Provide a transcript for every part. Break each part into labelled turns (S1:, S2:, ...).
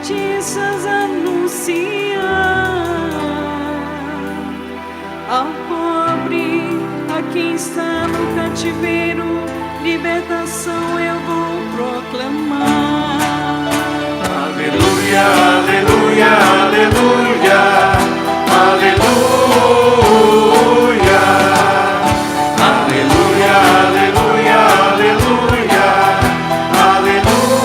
S1: notícias anunciar ao pobre, a quem está no cativeiro, libertação eu vou proclamar.
S2: Aleluia, aleluia, aleluia, aleluia, aleluia, aleluia, aleluia, aleluia.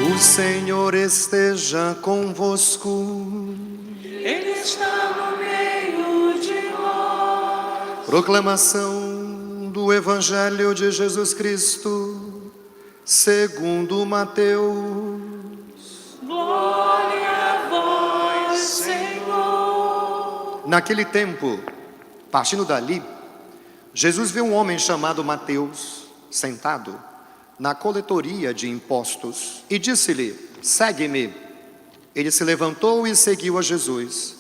S2: O Senhor esteja convosco.
S1: Ele está no meio de nós.
S2: Proclamação do Evangelho de Jesus Cristo, segundo Mateus.
S1: Glória a vós, Senhor.
S2: Naquele tempo, partindo dali, Jesus viu um homem chamado Mateus, sentado na coletoria de impostos, e disse-lhe: segue-me. Ele se levantou e seguiu a Jesus.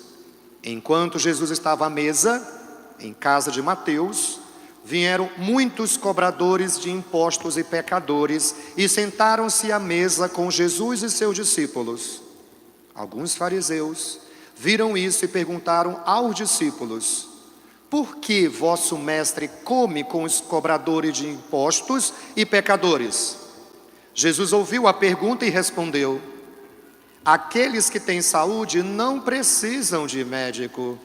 S2: Enquanto Jesus estava à mesa, em casa de Mateus, vieram muitos cobradores de impostos e pecadores e sentaram-se à mesa com Jesus e seus discípulos. Alguns fariseus viram isso e perguntaram aos discípulos: por que vosso mestre come com os cobradores de impostos e pecadores? Jesus ouviu a pergunta e respondeu: aqueles que têm saúde não precisam de médico,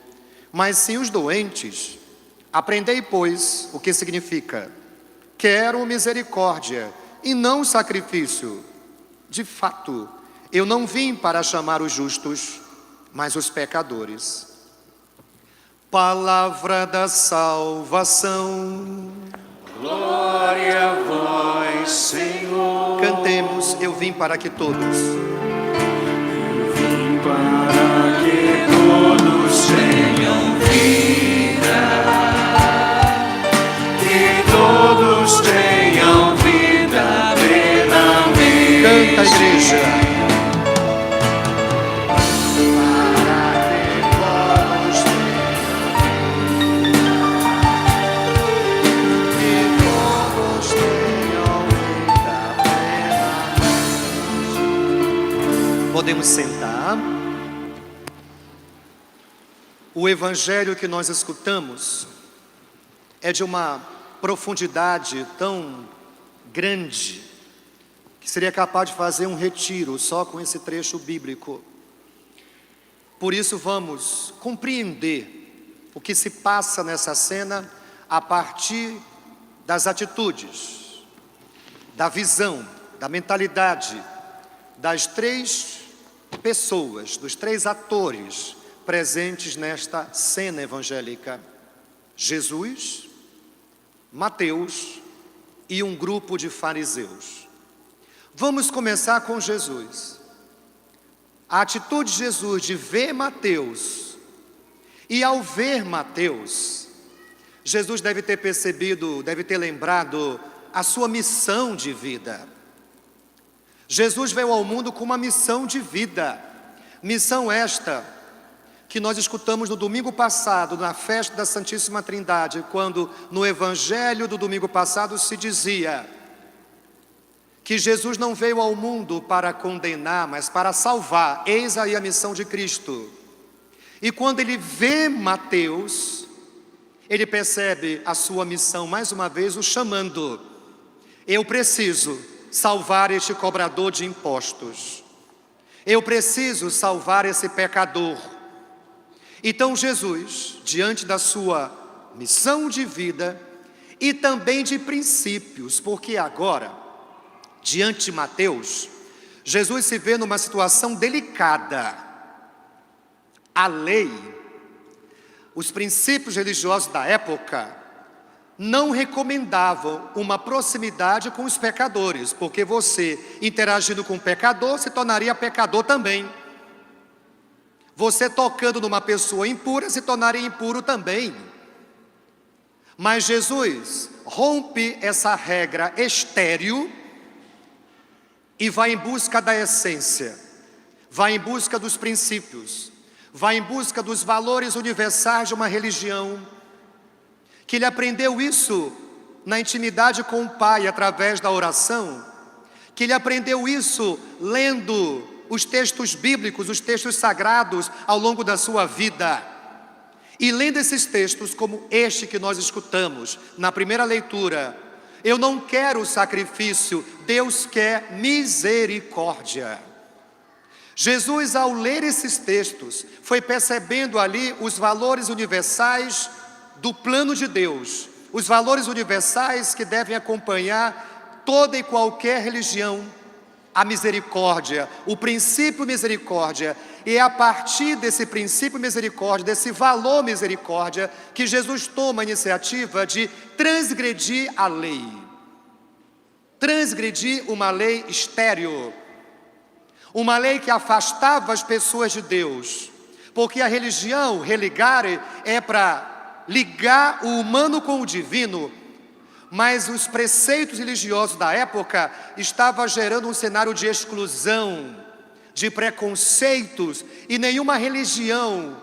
S2: mas sim os doentes. Aprendei, pois, o que significa: quero misericórdia e não sacrifício. De fato, eu não vim para chamar os justos, mas os pecadores. Palavra da salvação.
S1: Glória a vós, Senhor.
S2: Cantemos: eu vim para que todos.
S1: Vim para que todos tenham vida, que todos tenham vida plenamente.
S2: Canta, igreja. Podemos sentar. O evangelho que nós escutamos é de uma profundidade tão grande que seria capaz de fazer um retiro só com esse trecho bíblico. Por isso vamos compreender o que se passa nessa cena a partir das atitudes, da visão, da mentalidade das três pessoas, dos três atores presentes nesta cena evangélica: Jesus, Mateus e um grupo de fariseus. Vamos começar com Jesus. A atitude de Jesus de ver Mateus, e ao ver Mateus, Jesus deve ter percebido, deve ter lembrado a sua missão de vida. Jesus veio ao mundo com uma missão de vida, missão esta que nós escutamos no domingo passado, na festa da Santíssima Trindade, quando no evangelho do domingo passado se dizia que Jesus não veio ao mundo para condenar, mas para salvar. Eis aí a missão de Cristo. E quando ele vê Mateus, ele percebe a sua missão, mais uma vez o chamando: eu preciso salvar este cobrador de impostos, eu preciso salvar esse pecador. Então Jesus, diante da sua missão de vida e também de princípios, porque agora, diante de Mateus, Jesus se vê numa situação delicada. A lei, os princípios religiosos da época não recomendavam uma proximidade com os pecadores, porque você, interagindo com o pecador, se tornaria pecador também. Você tocando numa pessoa impura, se tornaria impuro também. Mas Jesus rompe essa regra estéril e vai em busca da essência, vai em busca dos princípios, vai em busca dos valores universais de uma religião, que ele aprendeu isso na intimidade com o Pai, através da oração, que ele aprendeu isso lendo os textos bíblicos, os textos sagrados ao longo da sua vida. E lendo esses textos como este que nós escutamos na primeira leitura, eu não quero sacrifício, Deus quer misericórdia. Jesus, ao ler esses textos, foi percebendo ali os valores universais do plano de Deus, os valores universais que devem acompanhar toda e qualquer religião, a misericórdia, o princípio misericórdia. E é a partir desse princípio misericórdia, desse valor misericórdia, que Jesus toma a iniciativa de transgredir a lei. Transgredir uma lei estéril, uma lei que afastava as pessoas de Deus, porque a religião, religare, é para ligar o humano com o divino, mas os preceitos religiosos da época estavam gerando um cenário de exclusão, de preconceitos, e nenhuma religião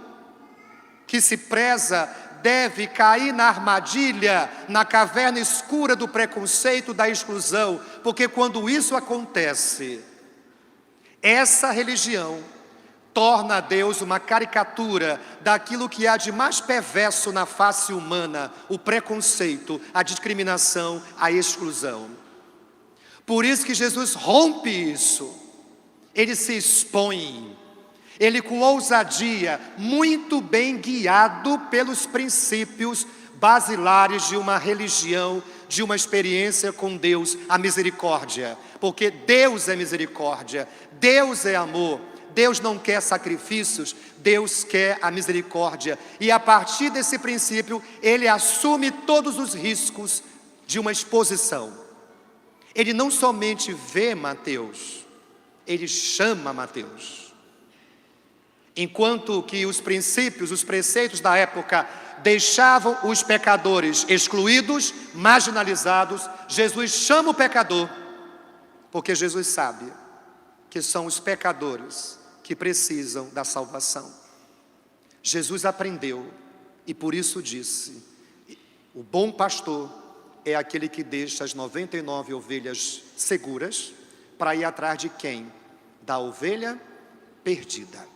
S2: que se preza deve cair na armadilha, na caverna escura do preconceito, da exclusão, porque quando isso acontece, essa religião torna a Deus uma caricatura daquilo que há de mais perverso na face humana, o preconceito, a discriminação, a exclusão. Por isso que Jesus rompe isso, ele se expõe, ele com ousadia, muito bem guiado pelos princípios basilares de uma religião, de uma experiência com Deus, a misericórdia, porque Deus é misericórdia, Deus é amor, Deus não quer sacrifícios, Deus quer a misericórdia, e a partir desse princípio, ele assume todos os riscos de uma exposição. Ele não somente vê Mateus, ele chama Mateus. Enquanto que os princípios, os preceitos da época deixavam os pecadores excluídos, marginalizados, Jesus chama o pecador, porque Jesus sabe que são os pecadores que precisam da salvação. Jesus aprendeu e por isso disse: o bom pastor é aquele que deixa as 99 ovelhas seguras para ir atrás de quem? Da ovelha perdida.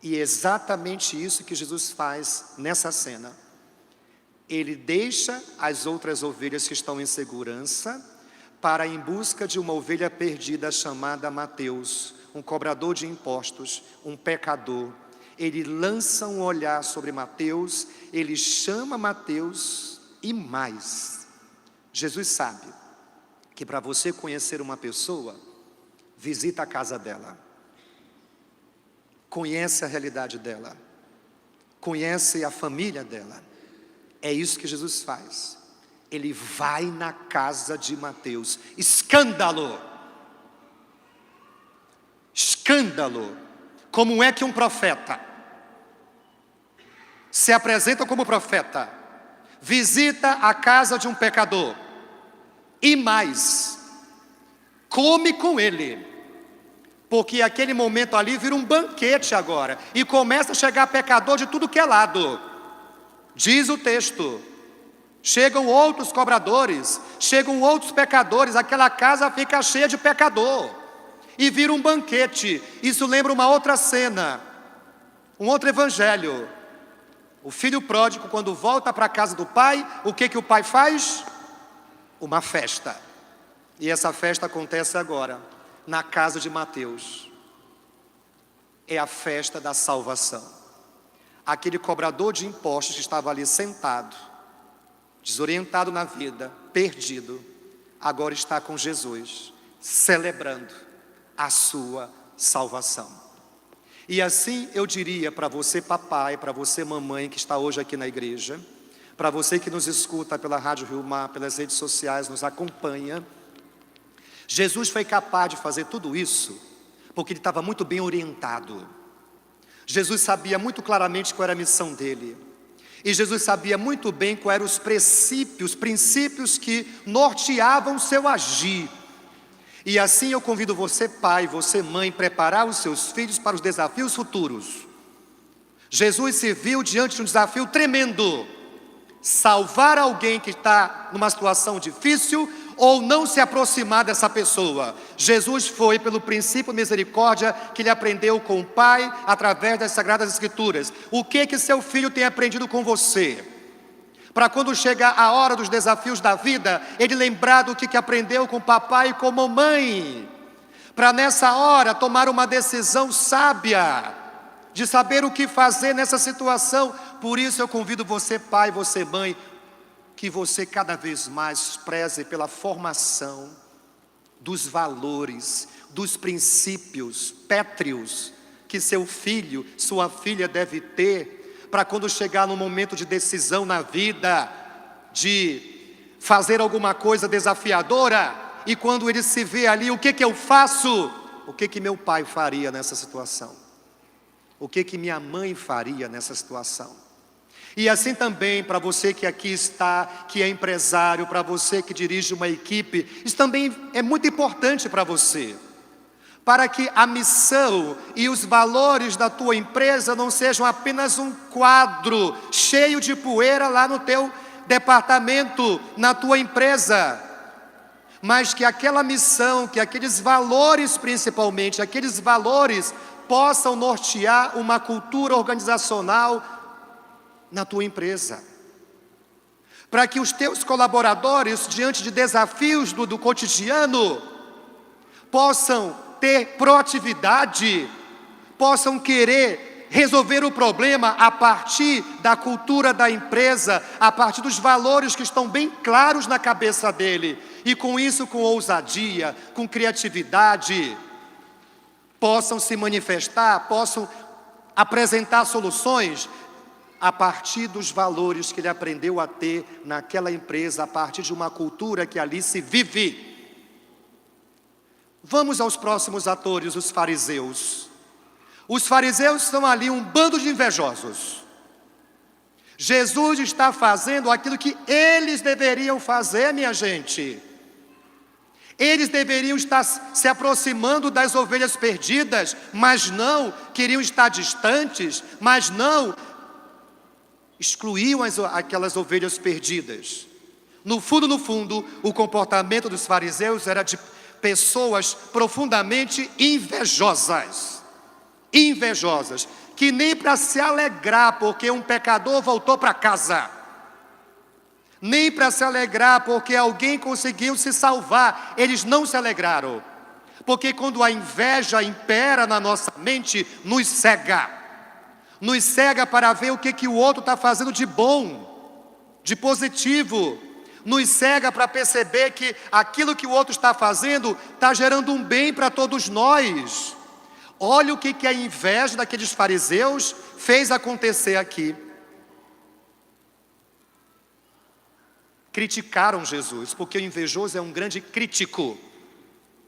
S2: E é exatamente isso que Jesus faz nessa cena. Ele deixa as outras ovelhas que estão em segurança para ir em busca de uma ovelha perdida chamada Mateus, um cobrador de impostos, um pecador. Ele lança um olhar sobre Mateus, ele chama Mateus e mais. Jesus sabe que para você conhecer uma pessoa, visita a casa dela. Conhece a realidade dela, conhece a família dela. É isso que Jesus faz. Ele vai na casa de Mateus. Escândalo! Escândalo! Como é que um profeta se apresenta como profeta, visita a casa de um pecador e mais, come com ele? Porque aquele momento ali vira um banquete agora, e começa a chegar pecador de tudo que é lado. Diz o texto, chegam outros cobradores, chegam outros pecadores, aquela casa fica cheia de pecador, e vira um banquete. Isso lembra uma outra cena, um outro evangelho. O filho pródigo, quando volta para a casa do pai, o que o pai faz? Uma festa. E essa festa acontece agora na casa de Mateus. É a festa da salvação. Aquele cobrador de impostos que estava ali sentado, desorientado na vida, perdido, agora está com Jesus, celebrando a sua salvação. E assim eu diria para você papai, para você mamãe que está hoje aqui na igreja, para você que nos escuta pela Rádio Rio Mar, pelas redes sociais, nos acompanha, Jesus foi capaz de fazer tudo isso porque ele estava muito bem orientado. Jesus sabia muito claramente qual era a missão dele. E Jesus sabia muito bem quais eram os princípios que norteavam o seu agir. E assim eu convido você pai, você mãe, preparar os seus filhos para os desafios futuros. Jesus se viu diante de um desafio tremendo: salvar alguém que está numa situação difícil ou não se aproximar dessa pessoa. Jesus foi pelo princípio de misericórdia que ele aprendeu com o Pai através das Sagradas Escrituras. O que seu filho tem aprendido com você? Para quando chegar a hora dos desafios da vida, ele lembrar do que aprendeu com o papai e com a mamãe. Para nessa hora tomar uma decisão sábia, de saber o que fazer nessa situação. Por isso eu convido você, pai, você, mãe, que você cada vez mais preze pela formação dos valores, dos princípios pétreos que seu filho, sua filha deve ter, para quando chegar no momento de decisão na vida, de fazer alguma coisa desafiadora, e quando ele se vê ali, o que eu faço? O que meu pai faria nessa situação? O que minha mãe faria nessa situação? E assim também para você que aqui está, que é empresário, para você que dirige uma equipe, isso também é muito importante para você. Para que a missão e os valores da tua empresa não sejam apenas um quadro cheio de poeira lá no teu departamento, na tua empresa, mas que aquela missão, que aqueles valores principalmente, aqueles valores possam nortear uma cultura organizacional na tua empresa. Para que os teus colaboradores, diante de desafios do cotidiano, possam ter proatividade, possam querer resolver o problema a partir da cultura da empresa, a partir dos valores que estão bem claros na cabeça dele, e com isso, com ousadia, com criatividade, possam se manifestar, possam apresentar soluções a partir dos valores que ele aprendeu a ter naquela empresa, a partir de uma cultura que ali se vive. Vamos aos próximos atores, os fariseus. Os fariseus são ali um bando de invejosos. Jesus está fazendo aquilo que eles deveriam fazer, minha gente. Eles deveriam estar se aproximando das ovelhas perdidas, mas não, queriam estar distantes, mas não, excluíam aquelas ovelhas perdidas. No fundo, o comportamento dos fariseus era de pessoas profundamente invejosas, que nem para se alegrar porque um pecador voltou para casa, nem para se alegrar porque alguém conseguiu se salvar, eles não se alegraram, porque quando a inveja impera na nossa mente, nos cega para ver o que o outro está fazendo de bom, de positivo, nos cega para perceber que aquilo que o outro está fazendo está gerando um bem para todos nós. Olha o que a inveja daqueles fariseus fez acontecer aqui. Criticaram Jesus, porque o invejoso é um grande crítico,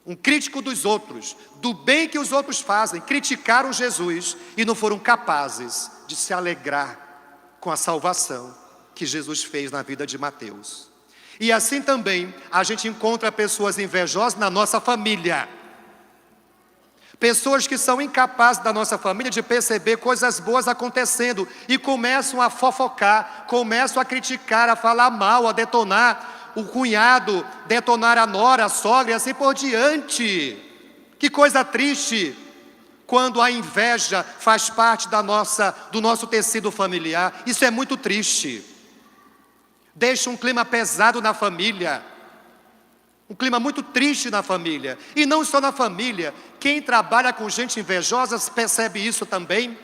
S2: um crítico dos outros, do bem que os outros fazem. Criticaram Jesus e não foram capazes de se alegrar com a salvação que Jesus fez na vida de Mateus. E assim também a gente encontra pessoas invejosas na nossa família. Pessoas que são incapazes da nossa família de perceber coisas boas acontecendo e começam a fofocar, começam a criticar, a falar mal, a detonar o cunhado, detonar a nora, a sogra e assim por diante. Que coisa triste quando a inveja faz parte do nosso tecido familiar. Isso é muito triste. Deixa um clima pesado na família, um clima muito triste na família. E não só na família, quem trabalha com gente invejosa percebe isso também.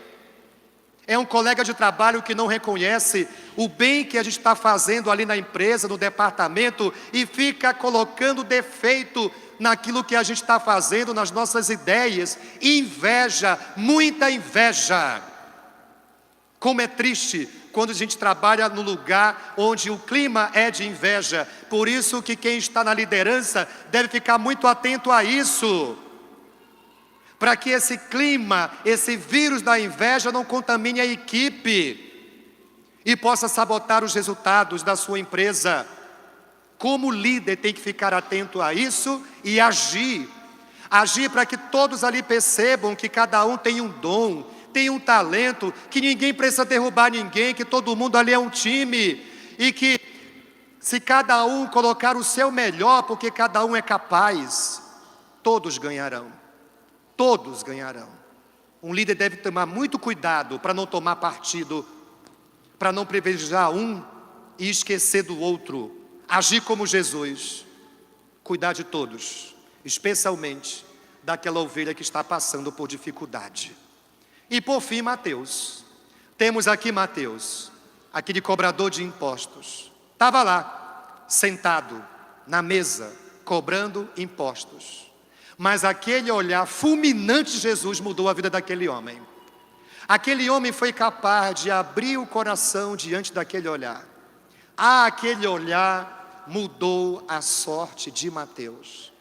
S2: É um colega de trabalho que não reconhece o bem que a gente está fazendo ali na empresa, no departamento, e fica colocando defeito naquilo que a gente está fazendo, nas nossas ideias. Inveja, muita inveja. Como é triste quando a gente trabalha no lugar onde o clima é de inveja. Por isso que quem está na liderança deve ficar muito atento a isso, para que esse clima, esse vírus da inveja não contamine a equipe e possa sabotar os resultados da sua empresa. Como líder tem que ficar atento a isso e agir para que todos ali percebam que cada um tem um dom, tem um talento, que ninguém precisa derrubar ninguém, que todo mundo ali é um time, e que Se cada um colocar o seu melhor, porque cada um é capaz, todos ganharão. Todos ganharão. Um líder deve tomar muito cuidado para não tomar partido, para não privilegiar um e esquecer do outro. Agir como Jesus. Cuidar de todos, especialmente daquela ovelha que está passando por dificuldade. E por fim, Mateus. Temos aqui Mateus, aquele cobrador de impostos. Estava lá, sentado na mesa, cobrando impostos. Mas aquele olhar fulminante de Jesus mudou a vida daquele homem. Aquele homem foi capaz de abrir o coração diante daquele olhar. Aquele olhar mudou a sorte de Mateus.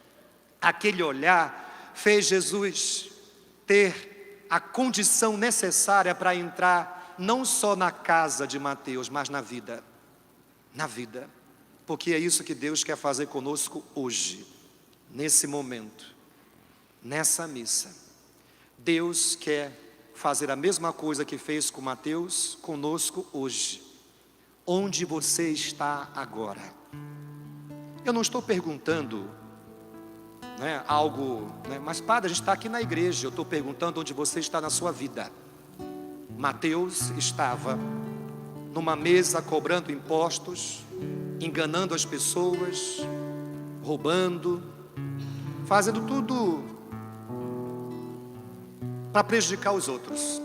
S2: Aquele olhar fez Jesus ter a condição necessária para entrar não só na casa de Mateus, mas na vida. Na vida. Porque é isso que Deus quer fazer conosco hoje, nesse momento, nessa missa. Deus quer fazer a mesma coisa que fez com Mateus conosco hoje. Onde você está agora? Eu não estou perguntando algo, mas padre, a gente está aqui na igreja. Eu estou perguntando onde você está na sua vida. Mateus estava numa mesa cobrando impostos, enganando as pessoas, roubando, fazendo tudo para prejudicar os outros.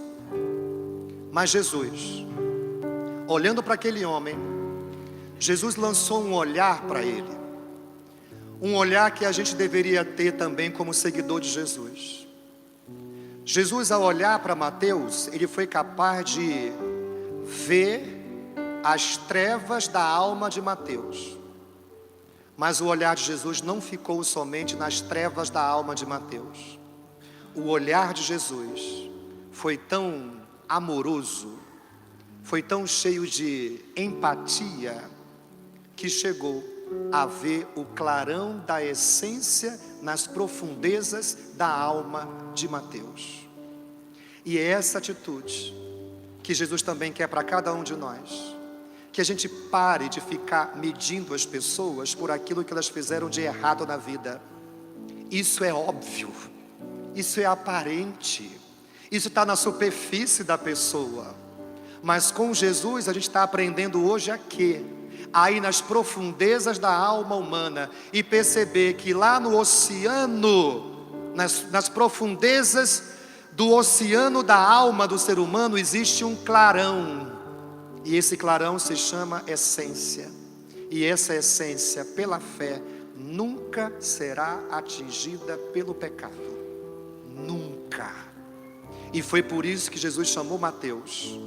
S2: Mas Jesus, olhando para aquele homem, Jesus lançou um olhar para ele. Um olhar que a gente deveria ter também como seguidor de Jesus. Jesus, ao olhar para Mateus, ele foi capaz de ver as trevas da alma de Mateus. Mas o olhar de Jesus não ficou somente nas trevas da alma de Mateus. O olhar de Jesus foi tão amoroso, foi tão cheio de empatia, que chegou a ver o clarão da essência nas profundezas da alma de Mateus. E é essa atitude que Jesus também quer para cada um de nós. Que a gente pare de ficar medindo as pessoas por aquilo que elas fizeram de errado na vida. Isso é óbvio, isso é aparente, isso está na superfície da pessoa. Mas com Jesus a gente está aprendendo hoje a quê? A ir nas profundezas da alma humana e perceber que lá no oceano, nas profundezas do oceano da alma do ser humano existe um clarão. E esse clarão se chama essência. E essa essência, pela fé, nunca será atingida pelo pecado. Nunca. E foi por isso que Jesus chamou Mateus.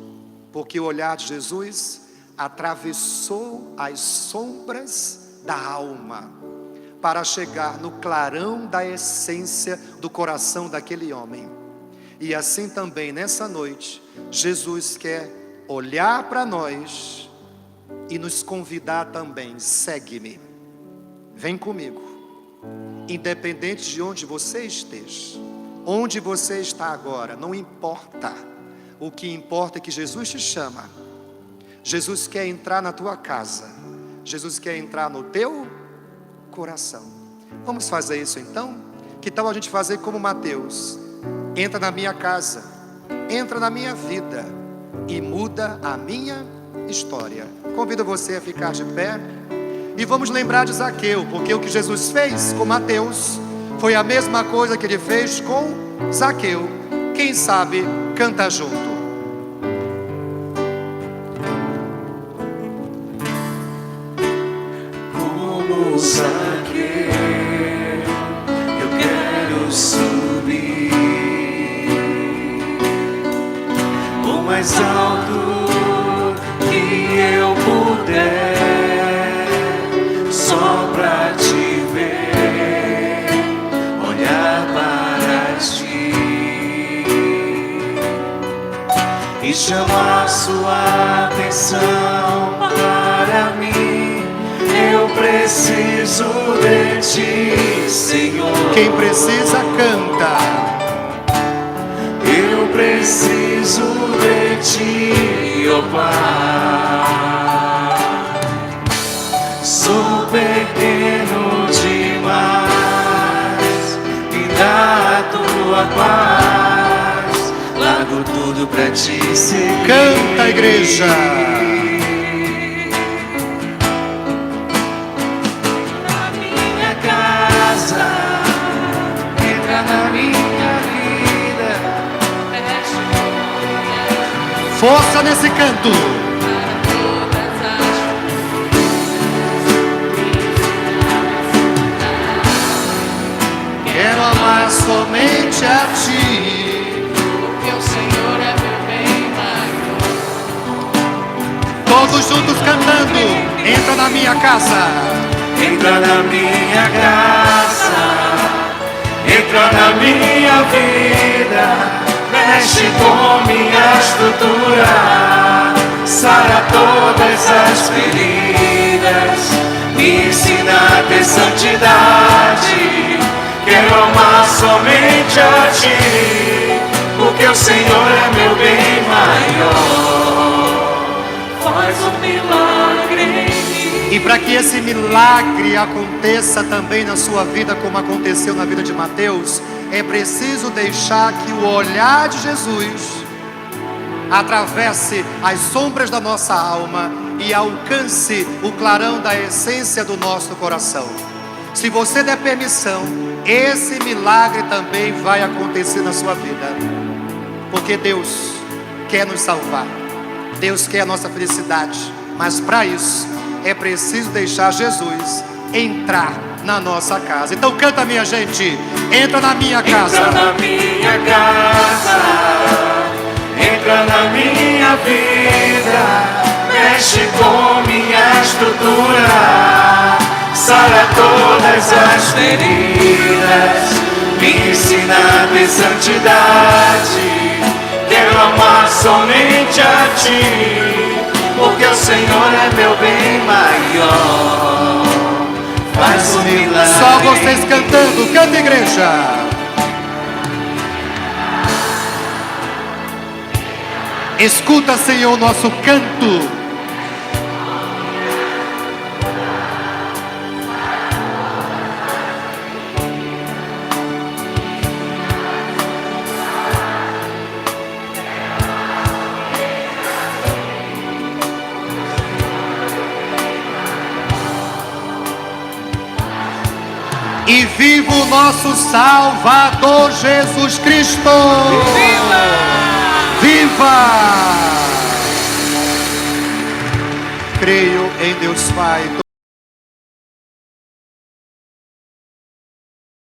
S2: Porque o olhar de Jesus atravessou as sombras da alma para chegar no clarão da essência do coração daquele homem. E assim também nessa noite, Jesus quer olhar para nós e nos convidar também. Segue-me, vem comigo. Independente de onde você esteja, onde você está agora, não importa. O que importa é que Jesus te chama. Jesus quer entrar na tua casa. Jesus quer entrar no teu coração. Vamos fazer isso então? Que tal a gente fazer como Mateus? Entra na minha casa, entra na minha vida e muda a minha história. Convido você a ficar de pé e vamos lembrar de Zaqueu, porque o que Jesus fez com Mateus foi a mesma coisa que ele fez com Zaqueu. Quem sabe canta junto.
S1: Como Zaqueu, eu quero subir o mais alto que eu puder, só pra te ver, olhar para ti e chamar sua atenção para mim. Eu preciso de ti, Senhor.
S2: Quem precisa canta.
S1: Eu preciso de ti, ó Pai. Sou pequeno demais, me dá a tua paz, largo tudo pra te seguir.
S2: Canta, igreja.
S1: Na minha casa, entra na minha vida.
S2: Força nesse canto. Quero amar somente a ti,
S1: Porque o Senhor é meu bem maior.
S2: todos juntos cantando. Entra na minha casa.
S1: Entra na minha casa, entra na minha vida, mexe com minha estrutura, sara todas as feridas, me ensina a ter santidade. Quero amar somente a ti, porque o Senhor é meu bem maior. Faz um milagre em mim.
S2: E para que esse milagre aconteça também na sua vida, como aconteceu na vida de Mateus, é preciso deixar que o olhar de Jesus atravesse as sombras da nossa alma e alcance o clarão da essência do nosso coração. Se você der permissão, esse milagre também vai acontecer na sua vida, porque Deus quer nos salvar, Deus quer a nossa felicidade, mas para isso é preciso deixar Jesus entrar na nossa casa. Então canta, minha gente, entra na minha casa.
S1: Entra na minha casa, entra na minha vida, mexe com minha estrutura, sara todas as feridas, me ensina a ter santidade. Quero amar somente a ti, porque o Senhor é meu bem maior. Faz um milagre.
S2: Só vocês cantando, canta, igreja. Escuta, Senhor, nosso canto. E viva o nosso Salvador Jesus Cristo!
S1: Viva!
S2: Viva! Creio em Deus Pai.